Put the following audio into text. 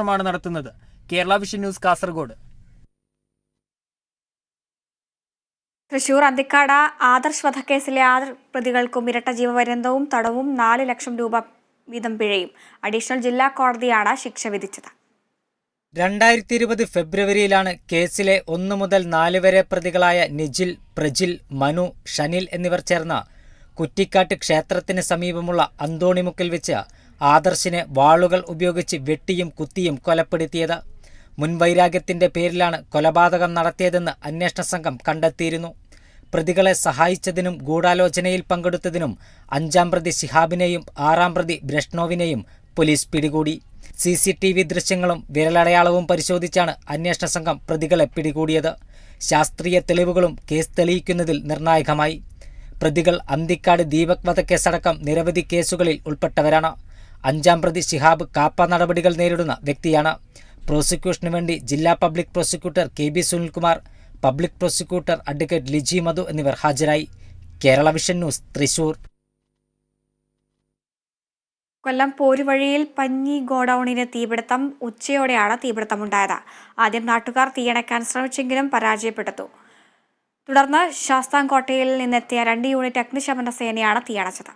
മാണ് നടത്തുന്നത്. Kerala vision news, Kasaragod. Thrissur Anthikad Adarsh വധക്കേസിലെ 6 പ്രതികൾക്കും ഇരട്ട ജീവപര്യന്തവും തടവും 4 ലക്ഷം രൂപ വീതം പിഴയും അഡീഷണൽ ജില്ലാ കോടതിയാണ് ശിക്ഷ വിധിച്ചത്. 2020 ഫെബ്രുവരിയിലാണ് കേസിലെ 1 മുതൽ 4 വരെ പ്രതികളായ നിജിൽ, പ്രജിൽ, മനു, ഷനിൽ എന്നിവർ ചേർന്ന് കുറ്റിക്കാട്ട് ക്ഷേത്രത്തിന് സമീപമുള്ള അന്തോണിമുക്കിൽ വെച്ച് ആദർശിനെ വാളുകൾ ഉപയോഗിച്ച് വെട്ടിയും കുത്തിയും കൊലപ്പെടുത്തിയത്. മുൻവൈരാഗ്യത്തിന്റെ പേരിലാണ് കൊലപാതകം നടത്തിയതെന്ന് അന്വേഷണ സംഘം കണ്ടെത്തിയിരുന്നു. പ്രതികളെ സഹായിച്ചതിനും ഗൂഢാലോചനയിൽ പങ്കെടുത്തതിനും 5-ാം പ്രതി ശിഹാബിനെയും 6-ാം പ്രതി ബ്രഷ്നോവിനെയും പോലീസ് പിടികൂടി. CCTV ദൃശ്യങ്ങളും വിരലടയാളവും പരിശോധിച്ചാണ് അന്വേഷണ സംഘം പ്രതികളെ പിടികൂടിയത്. ശാസ്ത്രീയ തെളിവുകളും കേസ് തെളിയിക്കുന്നതിൽ നിർണായകമായി. പ്രതികൾ അന്തിക്കാട് ദീപക് വധക്കേസടക്കം നിരവധി കേസുകളിൽ ഉൾപ്പെട്ടവരാണ്. 5-ാം പ്രതി ശിഹാബ് കാപ്പ നടപടികൾ നേരിടുന്ന വ്യക്തിയാണ്. പ്രോസിക്യൂഷനു വേണ്ടി ജില്ലാ public prosecutor KB Sunilkumar, public prosecutor advocate Liji Madhu എന്നിവർ ഹാജരായി. Kerala vision news, Thrissur. കൊല്ലം പോരുവഴിയിൽ പഞ്ഞി ഗോഡൌണിന് തീപിടുത്തം. ഉച്ചയോടെയാണ് തീപിടുത്തമുണ്ടായത്. ആദ്യം നാട്ടുകാർ തീയണയ്ക്കാൻ ശ്രമിച്ചെങ്കിലും പരാജയപ്പെട്ടു. തുടർന്ന് ശാസ്താംകോട്ടയിൽ നിന്നെത്തിയ 2 യൂണിറ്റ് അഗ്നിശമന സേനയാണ് തീയണച്ചത്.